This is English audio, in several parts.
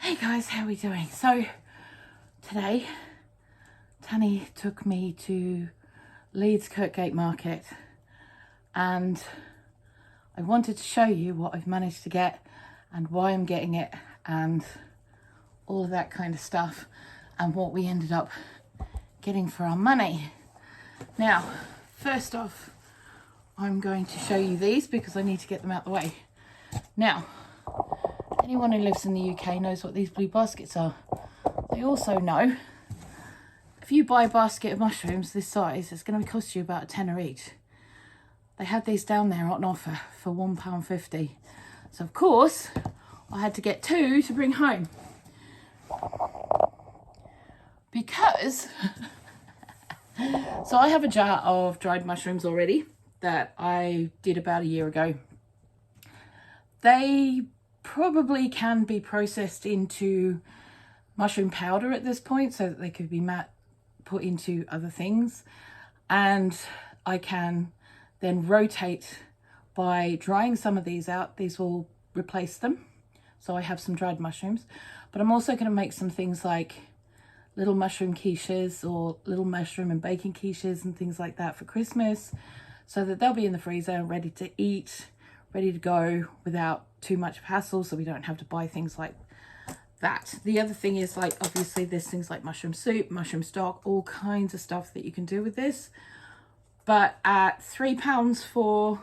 Hey guys, how are we doing? So today Tanny took me to Leeds Kirkgate Market and I wanted to show you what I've managed to get and why I'm getting it and all of that kind of stuff and what we ended up getting for our money. Now, first off, I'm going to show you these because I need to get them out the way. Now, anyone who lives in the UK knows what these blue baskets are. They also know if you buy a basket of mushrooms this size, it's going to cost you about £10 each. They had these down there on offer for £1.50. So of course, I had to get 2 to bring home. Because, so I have a jar of dried mushrooms already that I did about a year ago. They probably can be processed into mushroom powder at this point so that they could be put into other things, and I can then rotate by drying some of these out. These will replace them, so I have some dried mushrooms, but I'm also going to make some things like little mushroom quiches or little mushroom and bacon quiches and things like that for Christmas, so that they'll be in the freezer ready to eat, ready to go without too much hassle, so we don't have to buy things like that. The other thing is, like, obviously there's things like mushroom soup, mushroom stock, all kinds of stuff that you can do with this. But at £3 for,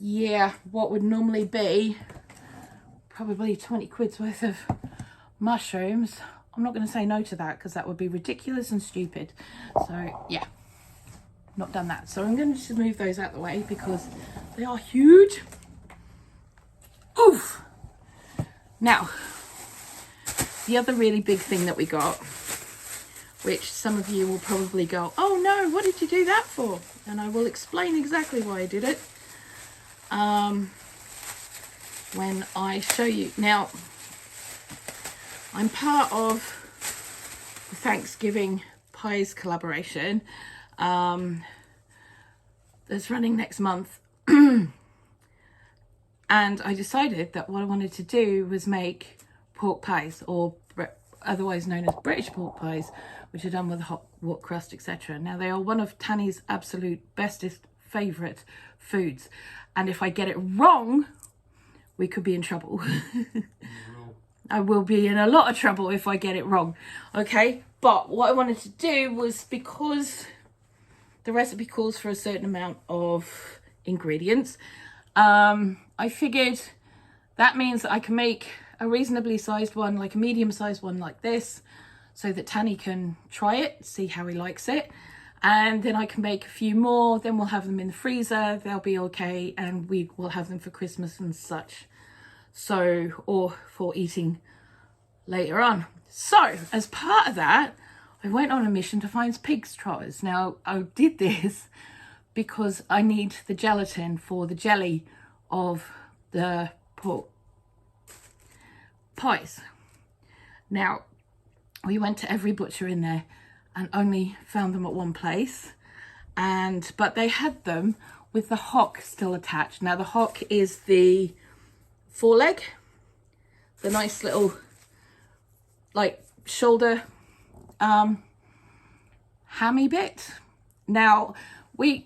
yeah, what would normally be probably 20 quid's worth of mushrooms, I'm not going to say no to that because that would be ridiculous and stupid. So yeah, not done that. So I'm going to just move those out the way because they are huge. Oof. Now, the other really big thing that we got, which some of you will probably go, oh no, what did you do that for? And I will explain exactly why I did it when I show you. Now, I'm part of the Thanksgiving Pies collaboration that's running next month. And I decided that what I wanted to do was make pork pies, or otherwise known as British pork pies, which are done with hot wok crust, etc. Now, they are one of Tanny's absolute bestest favourite foods. And if I get it wrong, we could be in trouble. I will be in a lot of trouble if I get it wrong. Okay, but what I wanted to do was, because the recipe calls for a certain amount of ingredients, I figured that means that I can make a reasonably sized one, like a medium sized one like this, so that Tanny can try it, see how he likes it. And then I can make a few more, then we'll have them in the freezer, they'll be okay, and we will have them for Christmas and such. So, or for eating later on. So, as part of that, I went on a mission to find pig's trotters. Now, I did this because I need the gelatin for the jelly of the pork pies. Now, we went to every butcher in there and only found them at one place, but they had them with the hock still attached. Now, the hock is the foreleg, the nice little like shoulder hammy bit. Now,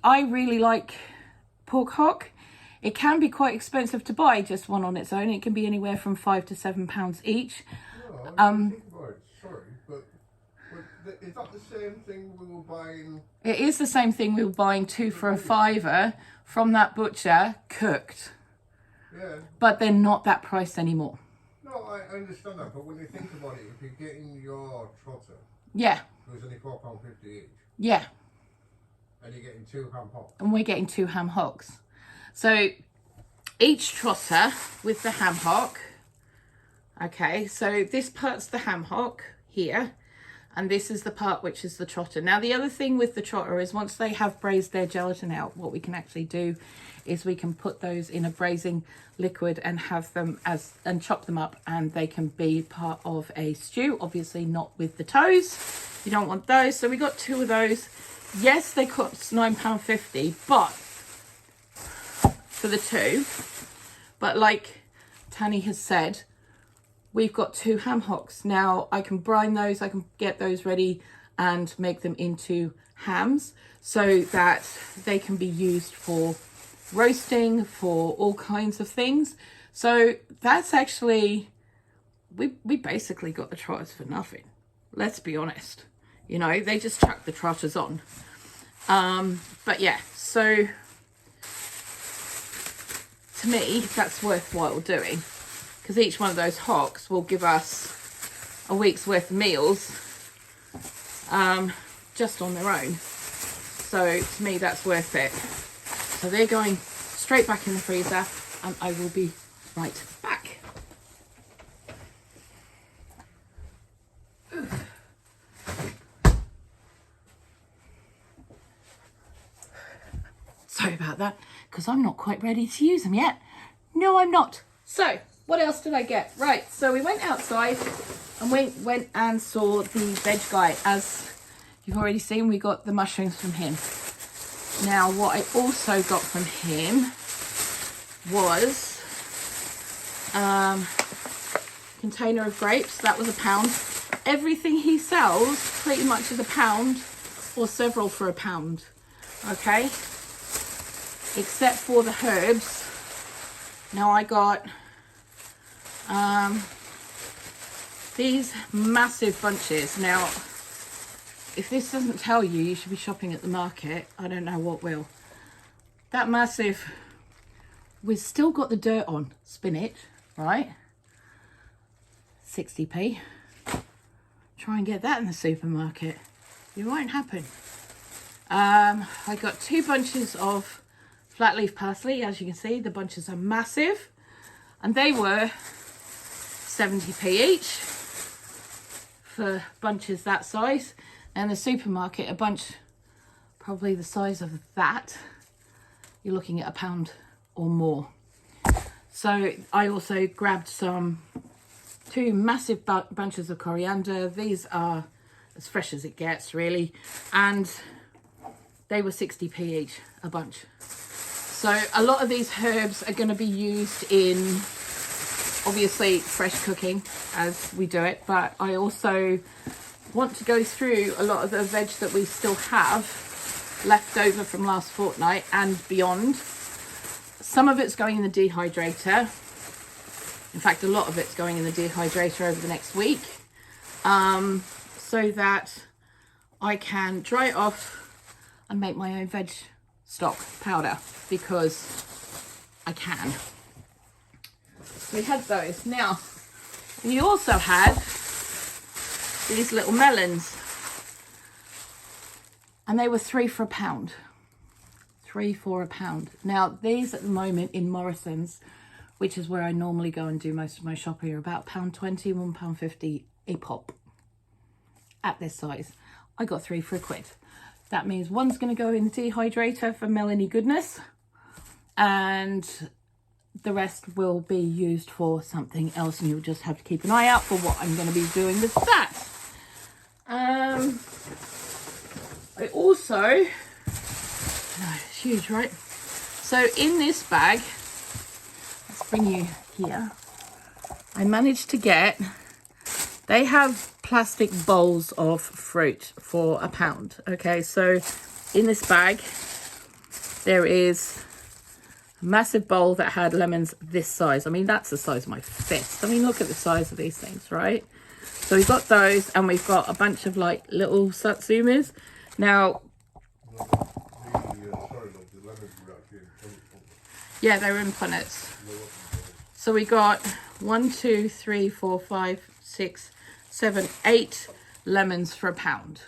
I really like pork hock. It can be quite expensive to buy just one on its own. It can be anywhere from £5 to £7 each. Sorry, but is that the same thing we were buying? It is the same thing we were buying 2 for £5 from that butcher, cooked. Yeah. But they're not that price anymore. No, I understand that, but when you think about it, if you're getting your trotter, yeah, it was only £4.50 each. Yeah. And you're getting 2 ham hocks. And we're getting 2 ham hocks. So each trotter with the ham hock. Okay, so this part's the ham hock here, and this is the part which is the trotter. Now, the other thing with the trotter is once they have braised their gelatin out, what we can actually do is we can put those in a braising liquid and have them and chop them up, and they can be part of a stew. Obviously not with the toes, you don't want those. So we got 2 of those. Yes, they cost £9.50, but for the 2, but like Tanny has said, we've got 2 ham hocks. Now I can brine those, I can get those ready and make them into hams so that they can be used for roasting, for all kinds of things. So that's actually, we basically got the trotters for nothing. Let's be honest. You know, they just chuck the trotters on. But yeah, so to me, that's worthwhile doing, because each one of those hocks will give us a week's worth of meals just on their own. So to me, that's worth it. So they're going straight back in the freezer, and I will be right back. Sorry about that, because I'm not quite ready to use them yet. No, I'm not. So what else did I get? Right, so we went outside and went and saw the veg guy. As you've already seen, we got the mushrooms from him. Now what I also got from him was container of grapes. That was £1. Everything he sells pretty much is £1 or several for £1. Okay, except for the herbs. Now I got these massive bunches. Now if this doesn't tell you you should be shopping at the market, I don't know what will. That massive, we've still got the dirt on spinach, right? 60p. Try and get that in the supermarket. It won't happen. I got 2 bunches of flat leaf parsley. As you can see, the bunches are massive, and they were 70p each for bunches that size. And the supermarket, a bunch probably the size of that, you're looking at £1 or more. So I also grabbed 2 massive bunches of coriander. These are as fresh as it gets, really, and they were 60p each a bunch. So a lot of these herbs are going to be used in, obviously, fresh cooking as we do it, but I also want to go through a lot of the veg that we still have left over from last fortnight and beyond. Some of it's going in the dehydrator. In fact, a lot of it's going in the dehydrator over the next week, so that I can dry it off and make my own veg stock powder, because I can. We had those. Now, we also had these little melons, and they were 3 for £1. 3 for £1. Now, these at the moment in Morrison's, which is where I normally go and do most of my shopping, are about £1.20, £1.50 a pop at this size. I got 3 for £1. That means one's going to go in the dehydrator for Melanie goodness, and the rest will be used for something else, and you'll just have to keep an eye out for what I'm going to be doing with that. I also, it's huge, right? So in this bag, let's bring you here, I managed to get, they have plastic bowls of fruit for £1. Okay, so in this bag there is a massive bowl that had lemons this size. I mean, that's the size of my fist. I mean, look at the size of these things, right? So we've got those, and we've got a bunch of like little satsumas. Now, yeah, they were in punnets. So we got 1, 2, 3, 4, 5, 6, 7, 8 lemons for £1.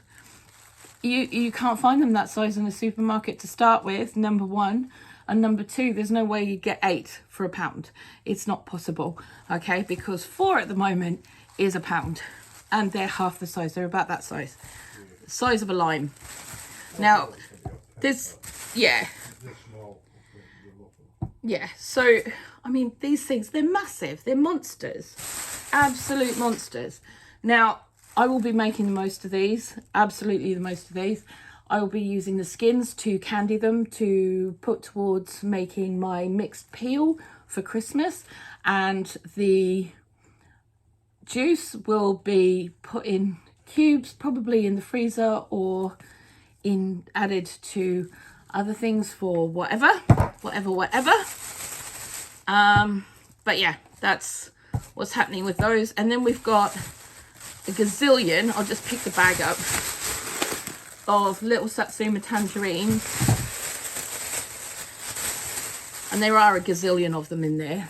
You can't find them that size in the supermarket to start with, number one. And number two, there's no way you get 8 for £1. It's not possible, okay? Because 4 at the moment is £1. And they're half the size. They're about that size. The size of a lime. Now, this, yeah. Yeah, so, I mean, these things, they're massive. They're monsters. Absolute monsters. Now, I will be making the most of these. Absolutely the most of these. I will be using the skins to candy them to put towards making my mixed peel for Christmas. And the juice will be put in cubes, probably in the freezer or added to other things for whatever. But yeah, that's what's happening with those. And then we've got a gazillion, I'll just pick the bag up, of little Satsuma tangerines. And there are a gazillion of them in there.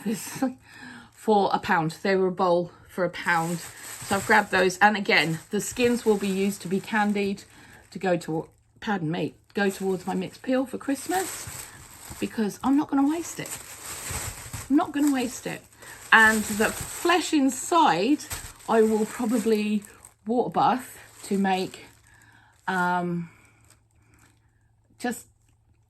For £1. They were a bowl for £1. So I've grabbed those. And again, the skins will be used to be candied to go to, pardon me, go towards my mixed peel for Christmas, because I'm not going to waste it. I'm not going to waste it. And the flesh inside, I will probably water bath to make just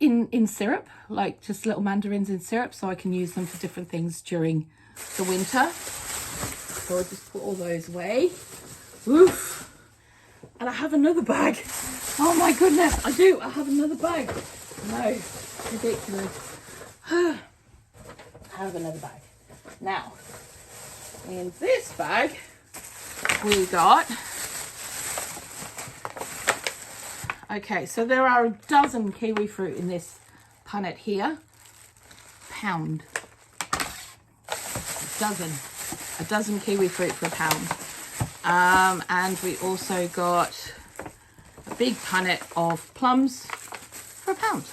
in syrup, like just little mandarins in syrup, so I can use them for different things during the winter. So I'll just put all those away. Oof. And I have another bag. Oh my goodness, I do. I have another bag. No, ridiculous. I have another bag. Now, in this bag, we got... Okay, so there are a dozen kiwi fruit in this punnet here. £1. A dozen kiwi fruit for £1. And we also got a big punnet of plums for £1.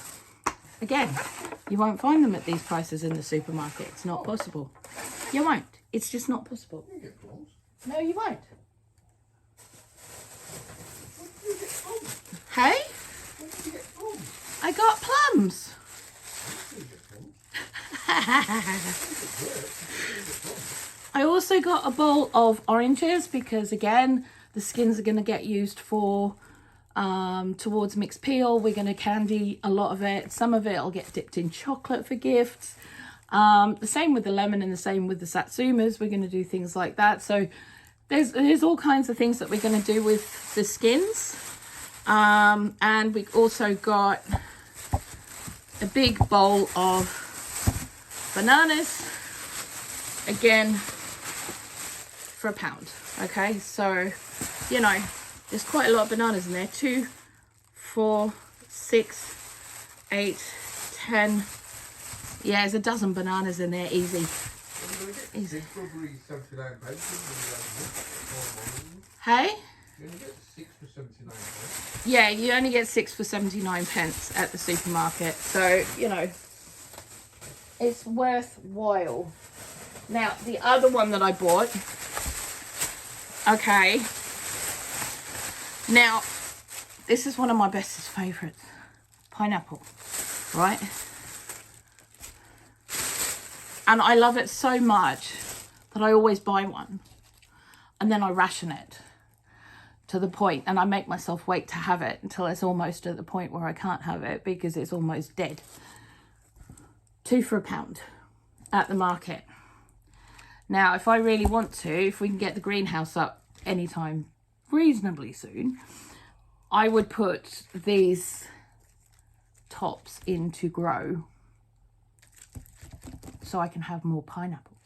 Again, you won't find them at these prices in the supermarket. It's not possible. You won't. It's just not possible. You get plums. No, you won't. Where did you get plums? Hey? Where did you get plums? I got plums. Where did you get plums? I also got a bowl of oranges because, again, the skins are going to get used for towards mixed peel. We're going to candy a lot of it. Some of it will get dipped in chocolate for gifts. The same with the lemon and the same with the satsumas. We're going to do things like that. So there's all kinds of things that we're going to do with the skins. And we've also got a big bowl of bananas, again, for £1. Okay, so, you know, there's quite a lot of bananas in there. 2, 4, 6, 8, 10. Yeah, there's a dozen bananas in there, easy. Easy. Hey? You only get 6 for 79 pence. Yeah, you only get 6 for 79 pence at the supermarket. So, you know, it's worthwhile. Now, the other one that I bought, okay, now, this is one of my bestest favourites. Pineapple, right? And I love it so much that I always buy one. And then I ration it to the point, and I make myself wait to have it until it's almost at the point where I can't have it because it's almost dead. 2 for £1 at the market. Now, if I really want to, if we can get the greenhouse up anytime reasonably soon, I would put these tops in to grow so I can have more pineapples.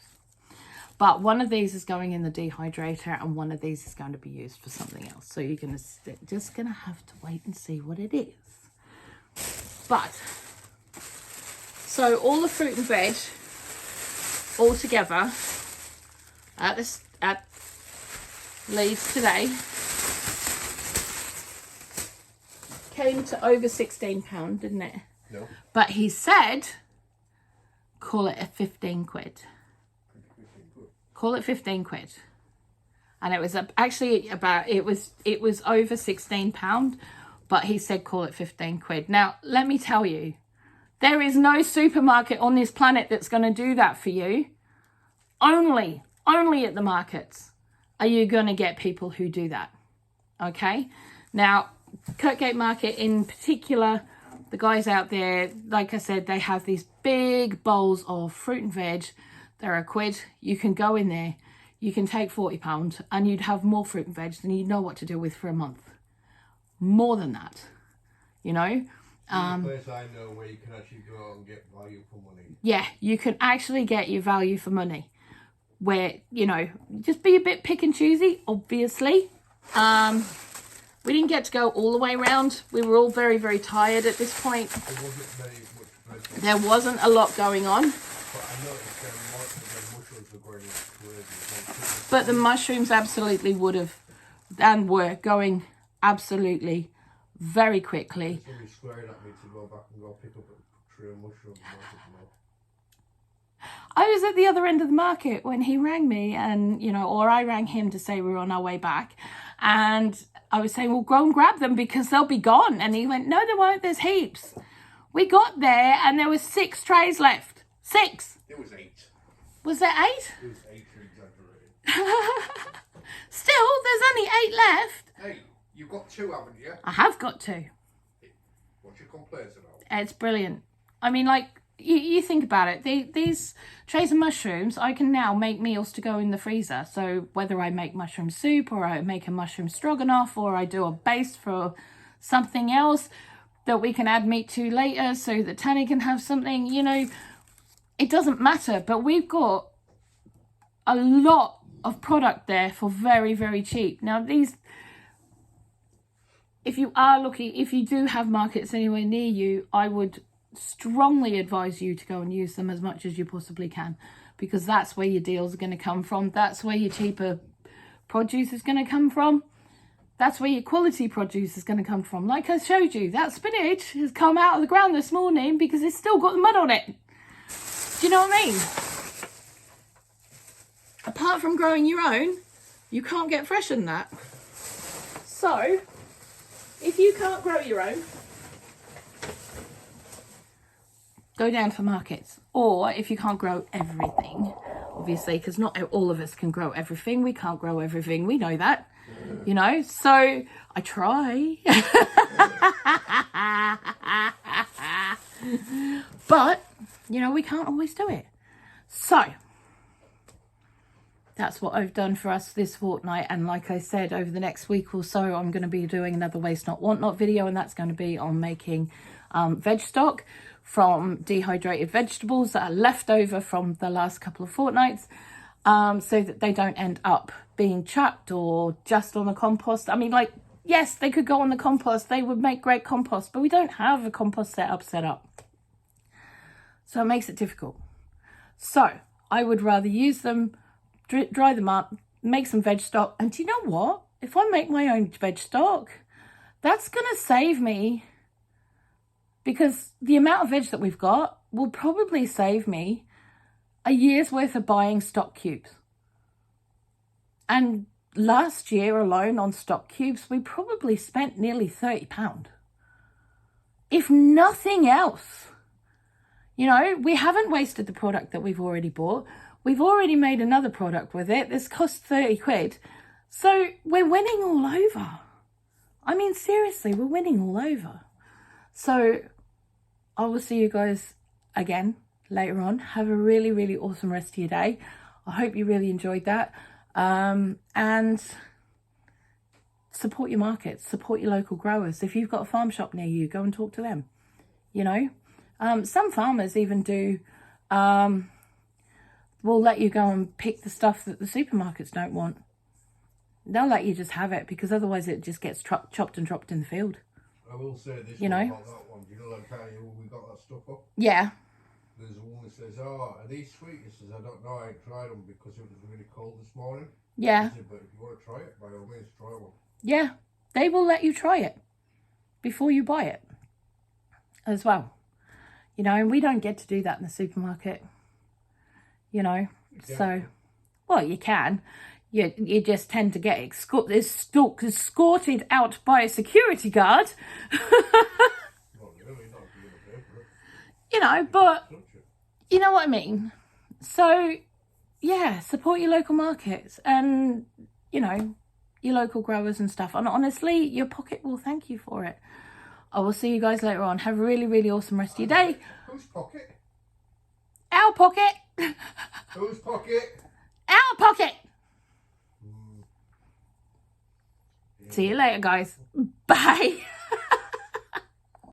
But one of these is going in the dehydrator and one of these is going to be used for something else. So you're going to just going to have to wait and see what it is. But, so all the fruit and veg all together at Leeds today came to over £16, didn't it? No. But he said, call it a 15 quid. Call it 15 quid. And it was actually about, it was over £16, but he said call it 15 quid. Now, let me tell you, there is no supermarket on this planet that's going to do that for you. Only at the markets are you going to get people who do that. Okay? Now, Kirkgate Market in particular, the guys out there, like I said, they have these big bowls of fruit and veg. They're £1. You can go in there, you can take £40 and you'd have more fruit and veg than you'd know what to do with for a month. More than that, you know. The place I know where you can actually go out and get value for money. Yeah, you can actually get your value for money. where, you know, just be a bit pick and choosy, obviously. We didn't get to go all the way around. We were all very, very tired at this point. There wasn't a lot going on. But the mushrooms absolutely would have and were going absolutely very quickly. I was at the other end of the market when he rang me, and, you know, or I rang him to say we were on our way back. And I was saying, well, go and grab them because they'll be gone. And he went, no, they won't. There's heaps. We got there and there was 6 trays left. 6. It was 8. Was there 8? It was 8, you're exaggerating. Still, there's only 8 left. Hey, you've got 2, haven't you? I have got 2. What's your complaints about? It's brilliant. I mean, like, you think about it. These trays of mushrooms, I can now make meals to go in the freezer. So whether I make mushroom soup or I make a mushroom stroganoff or I do a base for something else that we can add meat to later so that Tanny can have something, you know, it doesn't matter. But we've got a lot of product there for very, very cheap. Now, these, if you are looking, if you do have markets anywhere near you, I would strongly advise you to go and use them as much as you possibly can, because that's where your deals are going to come from. That's where your cheaper produce is going to come from. That's where your quality produce is going to come from. Like I showed you, that spinach has come out of the ground this morning because it's still got the mud on it. Do you know what I mean? Apart from growing your own, you can't get fresher than that. So, if you can't grow your own, go down to markets. Or if you can't grow everything, obviously, because not all of us can grow everything. We can't grow everything. We know that, you know. So I try. But, you know, we can't always do it. So that's what I've done for us this fortnight. And like I said, over the next week or so, I'm going to be doing another Waste Not Want Not video. And that's going to be on making veg stock from dehydrated vegetables that are left over from the last couple of fortnights, so that they don't end up being chucked or just on the compost. I mean, like, yes, they could go on the compost. They would make great compost, but we don't have a compost set up. So it makes it difficult. So I would rather use them, dry them up, make some veg stock. And do you know what? If I make my own veg stock, that's going to save me, because the amount of veg that we've got will probably save me a year's worth of buying stock cubes. And last year alone on stock cubes, we probably spent nearly £30. If nothing else, you know, we haven't wasted the product that we've already bought. We've already made another product with it. This cost 30 quid. So we're winning all over. I mean, seriously, we're winning all over. So I will see you guys again later on. Have a really, really awesome rest of your day. I hope you really enjoyed that. And support your markets, support your local growers. If you've got a farm shop near you, go and talk to them. You know, some farmers even do, will let you go and pick the stuff that the supermarkets don't want. They'll let you just have it, because otherwise it just gets chopped and dropped in the field. I will say this, you know, about that one. Do you know that kind of, we got that stuff up? Yeah. There's one that says, oh, are these sweet? He says, I don't know, I ain't tried them because it was really cold this morning. Yeah. Said, but if you want to try it, by all means, try one. Yeah, they will let you try it before you buy it as well. You know, and we don't get to do that in the supermarket. You know, so, well, you can. You just tend to get escorted out by a security guard. You know, but you know what I mean? So, yeah, support your local markets and, you know, your local growers and stuff. And honestly, your pocket will thank you for it. I will see you guys later on. Have a really, really awesome rest of your day. Whose pocket? Our pocket. Whose pocket? Our pocket. See you later, guys. Bye.